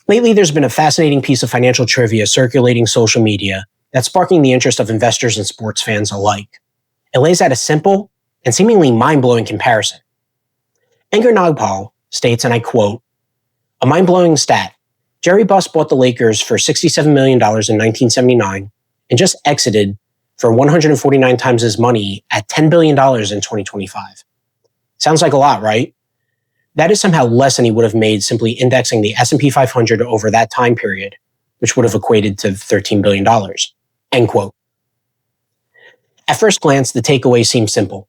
Lately, there's been a fascinating piece of financial trivia circulating social media that's sparking the interest of investors and sports fans alike. It lays out a simple and seemingly mind-blowing comparison. Edgar Nagpal states, and I quote, "A mind-blowing stat. Jerry Buss bought the Lakers for $67 million in 1979 and just exited for 149 times his money at $10 billion in 2025. Sounds like a lot, right? That is somehow less than he would have made simply indexing the S&P 500 over that time period, which would have equated to $13 billion. End quote. At first glance, the takeaway seems simple.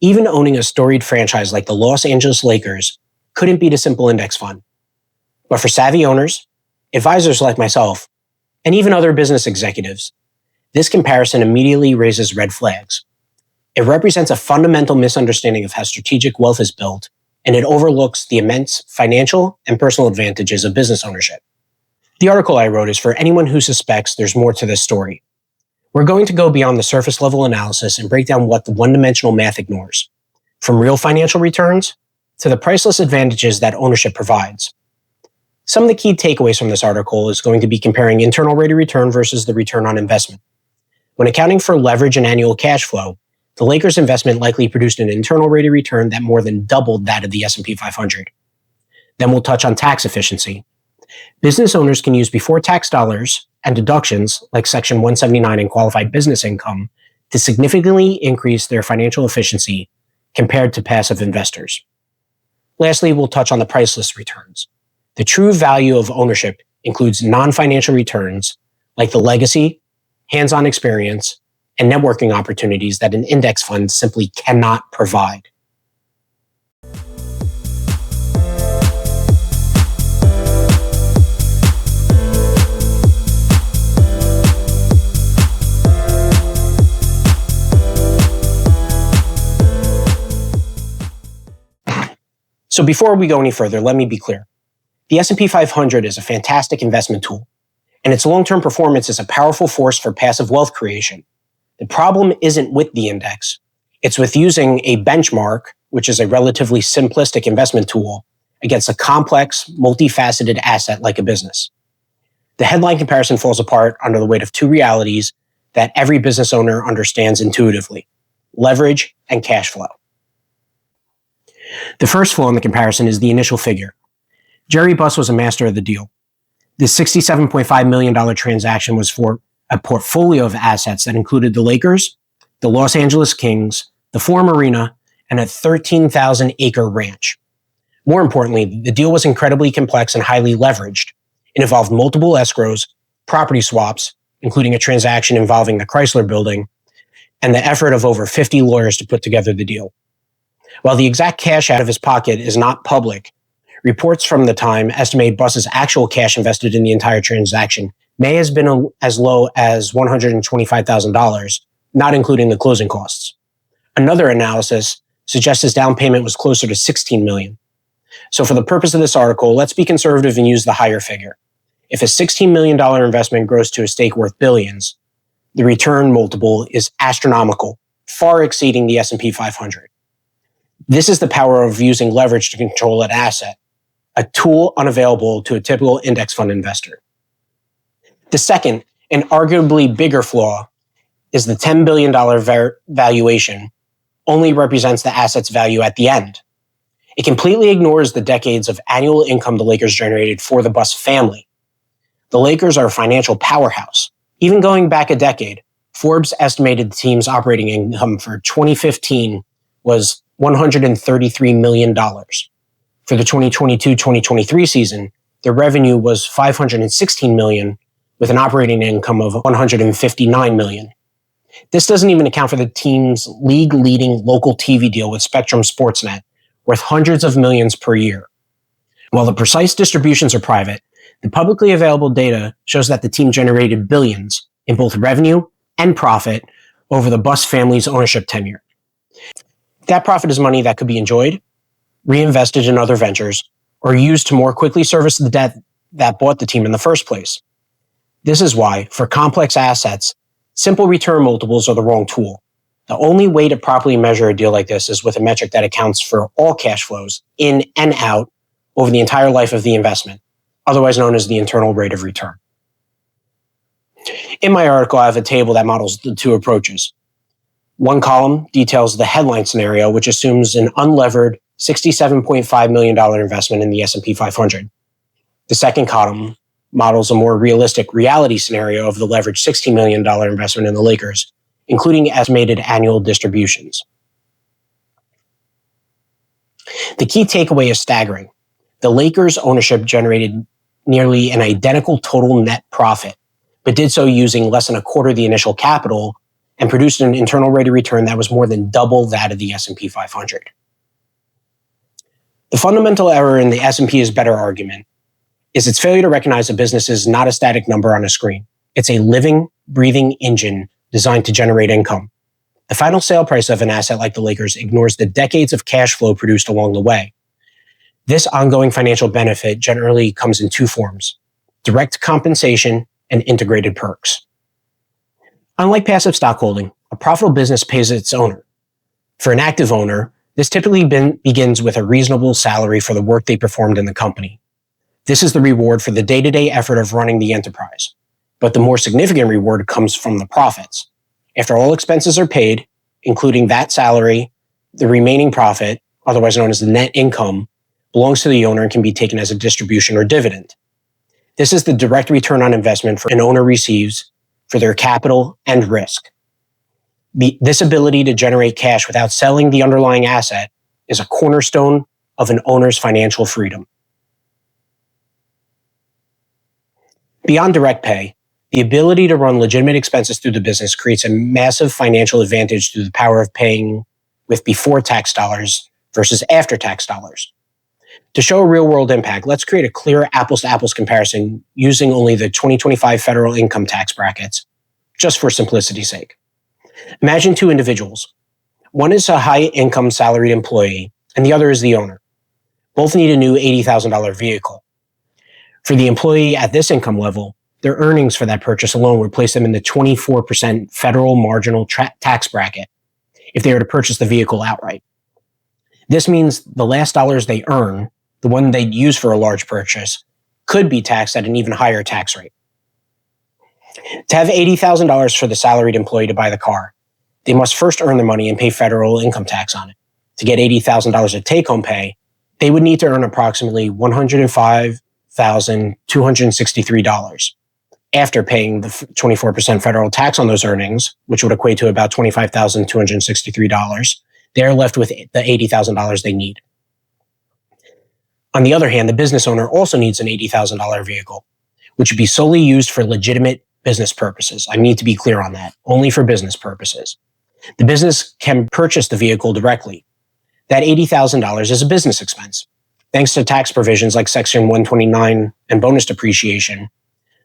Even owning a storied franchise like the Los Angeles Lakers couldn't beat a simple index fund. But for savvy owners, advisors like myself, and even other business executives, this comparison immediately raises red flags. It represents a fundamental misunderstanding of how strategic wealth is built, and it overlooks the immense financial and personal advantages of business ownership. The article I wrote is for anyone who suspects there's more to this story. We're going to go beyond the surface level analysis and break down what the one-dimensional math ignores, from real financial returns to the priceless advantages that ownership provides. Some of the key takeaways from this article is going to be comparing internal rate of return versus the return on investment. When accounting for leverage and annual cash flow, the Lakers investment likely produced an internal rate of return that more than doubled that of the S&P 500. Then we'll touch on tax efficiency. Business owners can use before tax dollars and deductions like Section 179 and qualified business income to significantly increase their financial efficiency compared to passive investors. Lastly, we'll touch on the priceless returns. The true value of ownership includes non-financial returns like the legacy, hands-on experience, and networking opportunities that an index fund simply cannot provide. So before we go any further, let me be clear. The S&P 500 is a fantastic investment tool, and its long-term performance is a powerful force for passive wealth creation. The problem isn't with the index. It's with using a benchmark, which is a relatively simplistic investment tool, against a complex, multifaceted asset like a business. The headline comparison falls apart under the weight of two realities that every business owner understands intuitively: leverage and cash flow. The first flaw in the comparison is the initial figure. Jerry Buss was a master of the deal. This $67.5 million transaction was for a portfolio of assets that included the Lakers, the Los Angeles Kings, the Forum Arena, and a 13,000-acre ranch. More importantly, the deal was incredibly complex and highly leveraged. It involved multiple escrows, property swaps, including a transaction involving the Chrysler Building, and the effort of over 50 lawyers to put together the deal. While the exact cash out of his pocket is not public, reports from the time estimate Buss's actual cash invested in the entire transaction may have been as low as $125,000, not including the closing costs. Another analysis suggests his down payment was closer to $16 million. So for the purpose of this article, let's be conservative and use the higher figure. If a $16 million investment grows to a stake worth billions, the return multiple is astronomical, far exceeding the S&P 500. This is the power of using leverage to control an asset, a tool unavailable to a typical index fund investor. The second, and arguably bigger flaw, is the $10 billion valuation only represents the asset's value at the end. It completely ignores the decades of annual income the Lakers generated for the Buss family. The Lakers are a financial powerhouse. Even going back a decade, Forbes estimated the team's operating income for 2015 was $133 million. For the 2022-2023 season, their revenue was $516 million, with an operating income of $159 million. This doesn't even account for the team's league-leading local TV deal with Spectrum Sportsnet, worth hundreds of millions per year. While the precise distributions are private, the publicly available data shows that the team generated billions in both revenue and profit over the Buss family's ownership tenure. That profit is money that could be enjoyed, reinvested in other ventures, or used to more quickly service the debt that bought the team in the first place. This is why, for complex assets, simple return multiples are the wrong tool. The only way to properly measure a deal like this is with a metric that accounts for all cash flows, in and out, over the entire life of the investment, otherwise known as the internal rate of return. In my article, I have a table that models the two approaches. One column details the headline scenario, which assumes an unlevered $67.5 million investment in the S&P 500. The second column models a more realistic reality scenario of the leveraged $60 million investment in the Lakers, including estimated annual distributions. The key takeaway is staggering. The Lakers' ownership generated nearly an identical total net profit, but did so using less than a quarter of the initial capital and produced an internal rate of return that was more than double that of the S&P 500. The fundamental error in the S&P's better argument is its failure to recognize a business is not a static number on a screen. It's a living, breathing engine designed to generate income. The final sale price of an asset like the Lakers ignores the decades of cash flow produced along the way. This ongoing financial benefit generally comes in two forms: direct compensation and integrated perks. Unlike passive stock holding, a profitable business pays its owner. For an active owner, this typically begins with a reasonable salary for the work they performed in the company. This is the reward for the day-to-day effort of running the enterprise. But the more significant reward comes from the profits. After all expenses are paid, including that salary, the remaining profit, otherwise known as the net income, belongs to the owner and can be taken as a distribution or dividend. This is the direct return on investment an owner receives for their capital and risk. This ability to generate cash without selling the underlying asset is a cornerstone of an owner's financial freedom. Beyond direct pay, the ability to run legitimate expenses through the business creates a massive financial advantage through the power of paying with before-tax dollars versus after-tax dollars. To show a real-world impact, let's create a clear apples-to-apples comparison using only the 2025 federal income tax brackets, just for simplicity's sake. Imagine two individuals. One is a high-income salaried employee, and the other is the owner. Both need a new $80,000 vehicle. For the employee at this income level, their earnings for that purchase alone would place them in the 24% federal marginal tax bracket if they were to purchase the vehicle outright. This means the last dollars they earn, the one they'd use for a large purchase, could be taxed at an even higher tax rate. To have $80,000 for the salaried employee to buy the car, they must first earn the money and pay federal income tax on it. To get $80,000 of take-home pay, they would need to earn approximately $105,263. After paying the 24% federal tax on those earnings, which would equate to about $25,263, they're left with the $80,000 they need. On the other hand, the business owner also needs an $80,000 vehicle, which would be solely used for legitimate business purposes. I need to be clear on that, only for business purposes. The business can purchase the vehicle directly. That $80,000 is a business expense. Thanks to tax provisions like Section 129 and bonus depreciation,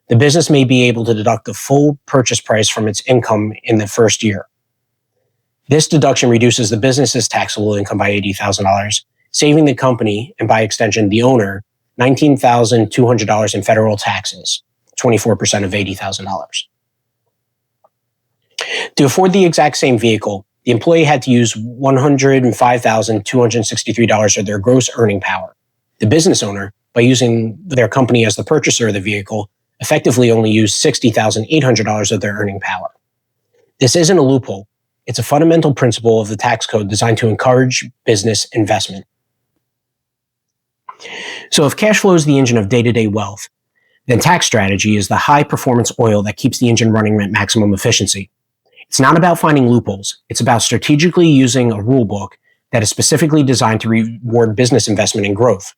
the business may be able to deduct the full purchase price from its income in the first year. This deduction reduces the business's taxable income by $80,000, saving the company, and by extension the owner, $19,200 in federal taxes, 24% of $80,000. To afford the exact same vehicle, the employee had to use $105,263 of their gross earning power. The business owner, by using their company as the purchaser of the vehicle, effectively only used $60,800 of their earning power. This isn't a loophole. It's a fundamental principle of the tax code designed to encourage business investment. So if cash flow is the engine of day-to-day wealth, then tax strategy is the high-performance oil that keeps the engine running at maximum efficiency. It's not about finding loopholes. It's about strategically using a rule book that is specifically designed to reward business investment and growth.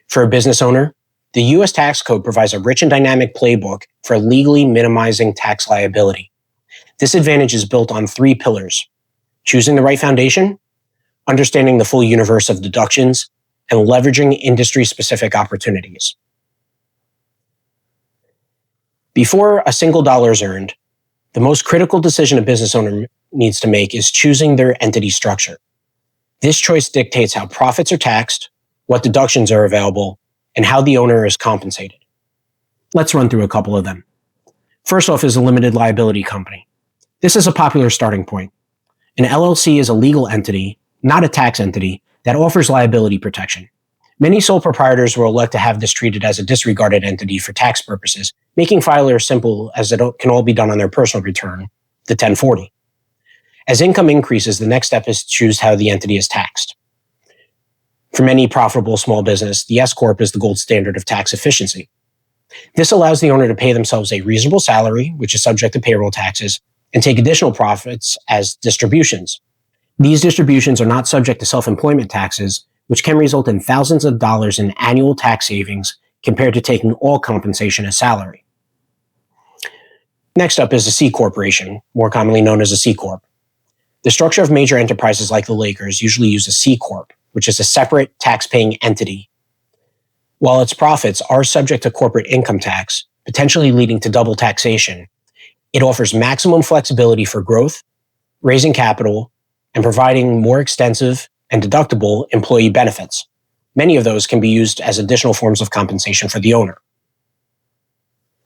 For a business owner, the U.S. tax code provides a rich and dynamic playbook for legally minimizing tax liability. This advantage is built on three pillars: choosing the right foundation, understanding the full universe of deductions, and leveraging industry-specific opportunities. Before a single dollar is earned, the most critical decision a business owner needs to make is choosing their entity structure. This choice dictates how profits are taxed, what deductions are available, and how the owner is compensated. Let's run through a couple of them. First off is a limited liability company. This is a popular starting point. An LLC is a legal entity, not a tax entity, that offers liability protection. Many sole proprietors will elect to have this treated as a disregarded entity for tax purposes, making filers simple as it can all be done on their personal return, the 1040. As income increases, the next step is to choose how the entity is taxed. For many profitable small business, the S Corp is the gold standard of tax efficiency. This allows the owner to pay themselves a reasonable salary, which is subject to payroll taxes, and take additional profits as distributions. These distributions are not subject to self-employment taxes, which can result in thousands of dollars in annual tax savings compared to taking all compensation as salary. Next up is a C corporation, more commonly known as a C Corp. The structure of major enterprises like the Lakers usually use a C Corp, which is a separate tax-paying entity. While its profits are subject to corporate income tax, potentially leading to double taxation, it offers maximum flexibility for growth, raising capital, and providing more extensive and deductible employee benefits. Many of those can be used as additional forms of compensation for the owner.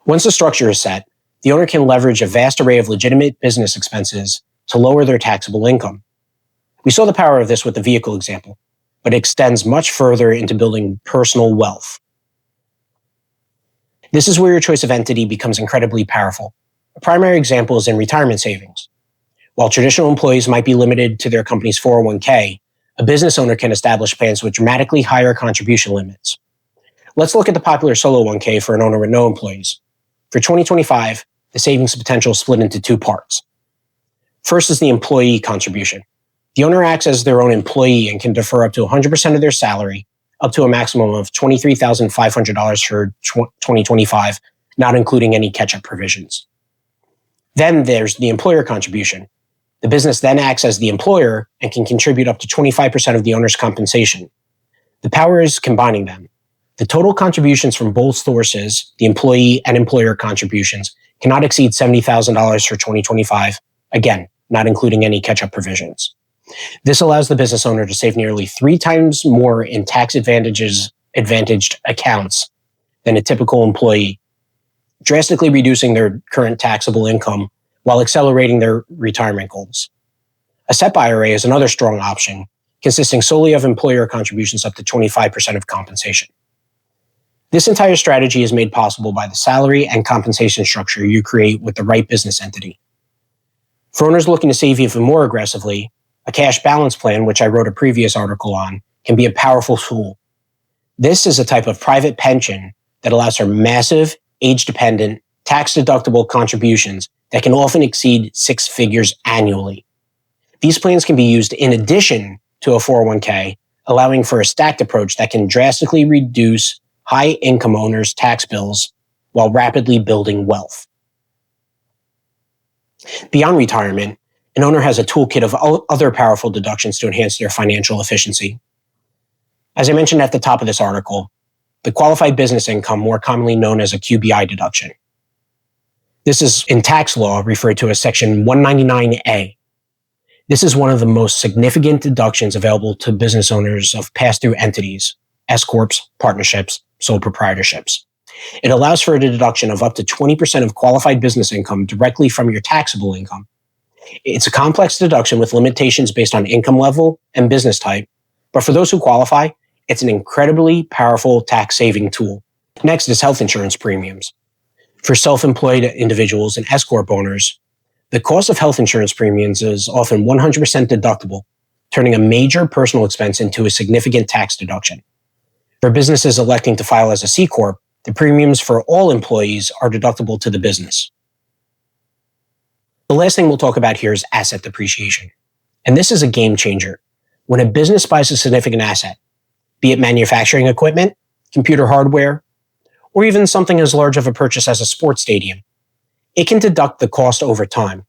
Once the structure is set, the owner can leverage a vast array of legitimate business expenses to lower their taxable income. We saw the power of this with the vehicle example, but it extends much further into building personal wealth. This is where your choice of entity becomes incredibly powerful. A primary example is in retirement savings. While traditional employees might be limited to their company's 401k, a business owner can establish plans with dramatically higher contribution limits. Let's look at the popular solo 1k for an owner with no employees. For 2025, the savings potential is split into two parts. First is the employee contribution. The owner acts as their own employee and can defer up to 100% of their salary, up to a maximum of $23,500 for 2025, not including any catch-up provisions. Then there's the employer contribution. The business then acts as the employer and can contribute up to 25% of the owner's compensation. The power is combining them. The total contributions from both sources, the employee and employer contributions, cannot exceed $70,000 for 2025, again, not including any catch-up provisions. This allows the business owner to save nearly 3 times more in tax-advantaged accounts than a typical employee, drastically reducing their current taxable income while accelerating their retirement goals. A SEP IRA is another strong option, consisting solely of employer contributions up to 25% of compensation. This entire strategy is made possible by the salary and compensation structure you create with the right business entity. For owners looking to save even more aggressively, a cash balance plan, which I wrote a previous article on, can be a powerful tool. This is a type of private pension that allows for massive, age-dependent, tax-deductible contributions that can often exceed 6 figures annually. These plans can be used in addition to a 401k, allowing for a stacked approach that can drastically reduce high-income owners' tax bills while rapidly building wealth. Beyond retirement, an owner has a toolkit of other powerful deductions to enhance their financial efficiency. As I mentioned at the top of this article, the qualified business income, more commonly known as a QBI deduction. This is in tax law referred to as Section 199A. This is one of the most significant deductions available to business owners of pass-through entities, S Corps, partnerships, sole proprietorships. It allows for a deduction of up to 20% of qualified business income directly from your taxable income. It's a complex deduction with limitations based on income level and business type, but for those who qualify, it's an incredibly powerful tax-saving tool. Next is health insurance premiums. For self-employed individuals and S Corp owners, the cost of health insurance premiums is often 100% deductible, turning a major personal expense into a significant tax deduction. For businesses electing to file as a C Corp, the premiums for all employees are deductible to the business. The last thing we'll talk about here is asset depreciation. And this is a game changer. When a business buys a significant asset, be it manufacturing equipment, computer hardware, or even something as large of a purchase as a sports stadium, it can deduct the cost over time.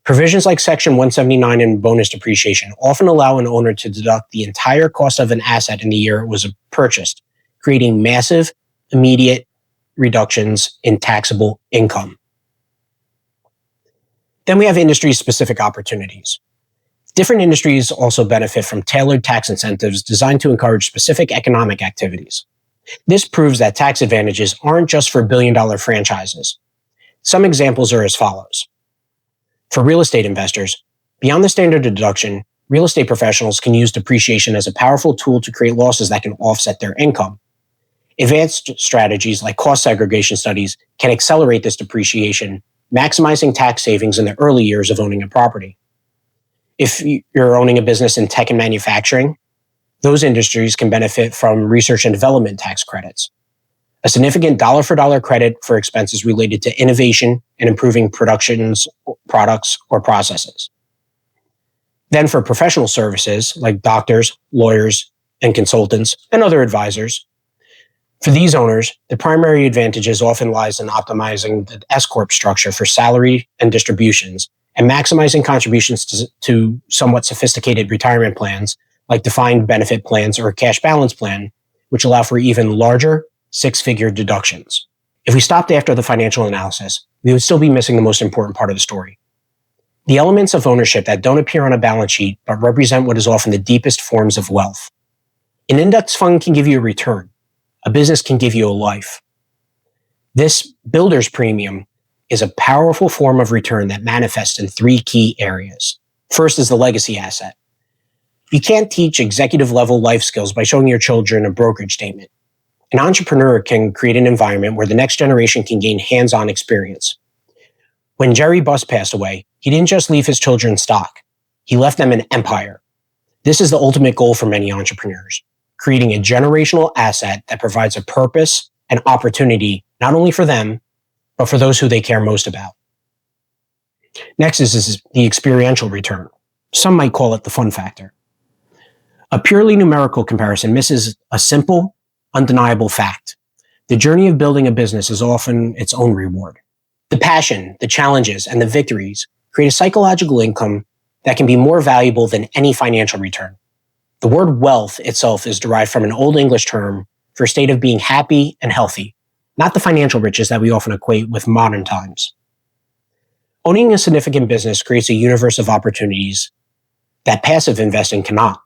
Provisions like Section 179 and bonus depreciation often allow an owner to deduct the entire cost of an asset in the year it was purchased, creating massive, immediate reductions in taxable income. Then we have industry-specific opportunities. Different industries also benefit from tailored tax incentives designed to encourage specific economic activities. This proves that tax advantages aren't just for billion-dollar franchises. Some examples are as follows. For real estate investors, beyond the standard deduction, Real estate professionals can use depreciation as a powerful tool to create losses that can offset their income. Advanced strategies like cost segregation studies can accelerate this depreciation, maximizing tax savings in the early years of owning a property. If you're owning a business in tech and manufacturing, those industries can benefit from research and development tax credits, a significant dollar-for-dollar credit for expenses related to innovation and improving productions, products, or processes. Then for professional services like doctors, lawyers, and consultants, and other advisors, for these owners, the primary advantages often lies in optimizing the S-corp structure for salary and distributions and maximizing contributions to somewhat sophisticated retirement plans like defined benefit plans or a cash balance plan, which allow for even larger six-figure deductions. If we stopped after the financial analysis, we would still be missing the most important part of the story. The elements of ownership that don't appear on a balance sheet but represent what is often the deepest forms of wealth. An index fund can give you a return. A business can give you a life. This builder's premium is a powerful form of return that manifests in three key areas. First is the legacy asset. You can't teach executive-level life skills by showing your children a brokerage statement. An entrepreneur can create an environment where the next generation can gain hands-on experience. When Jerry Buss passed away, he didn't just leave his children stock. He left them an empire. This is the ultimate goal for many entrepreneurs, creating a generational asset that provides a purpose and opportunity not only for them, but for those who they care most about. Next is the experiential return. Some might call it the fun factor. A purely numerical comparison misses a simple, undeniable fact. The journey of building a business is often its own reward. The passion, the challenges, and the victories create a psychological income that can be more valuable than any financial return. The word wealth itself is derived from an Old English term for a state of being happy and healthy, not the financial riches that we often equate with modern times. Owning a significant business creates a universe of opportunities that passive investing cannot.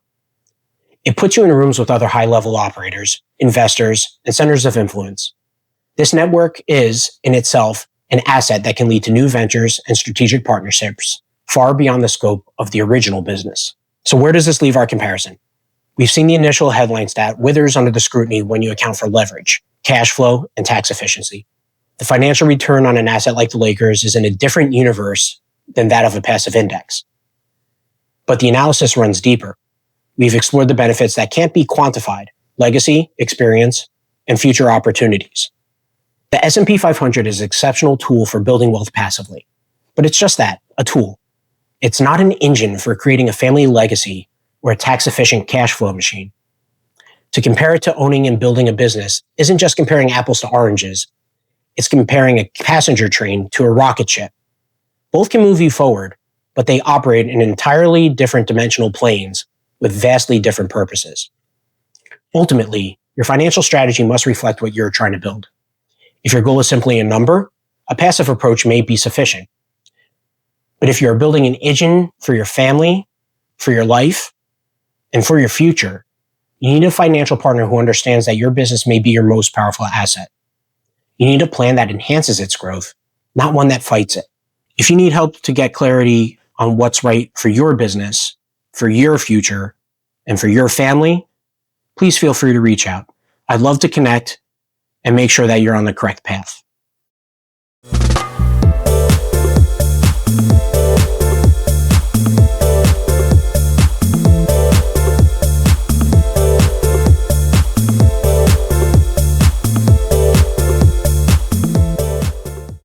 It puts you in rooms with other high-level operators, investors, and centers of influence. This network is, in itself, an asset that can lead to new ventures and strategic partnerships far beyond the scope of the original business. So where does this leave our comparison? We've seen the initial headline stat withers under the scrutiny when you account for leverage, cash flow, and tax efficiency. The financial return on an asset like the Lakers is in a different universe than that of a passive index. But the analysis runs deeper. We've explored the benefits that can't be quantified: legacy, experience, and future opportunities. The S&P 500 is an exceptional tool for building wealth passively, but it's just that, a tool. It's not an engine for creating a family legacy or a tax-efficient cash flow machine. To compare it to owning and building a business isn't just comparing apples to oranges. It's comparing a passenger train to a rocket ship. Both can move you forward, but they operate in entirely different dimensional planes with vastly different purposes. Ultimately, your financial strategy must reflect what you're trying to build. If your goal is simply a number, a passive approach may be sufficient. But if you're building an engine for your family, for your life, and for your future, you need a financial partner who understands that your business may be your most powerful asset. You need a plan that enhances its growth, not one that fights it. If you need help to get clarity on what's right for your business, for your future, and for your family, please feel free to reach out. I'd love to connect and make sure that you're on the correct path.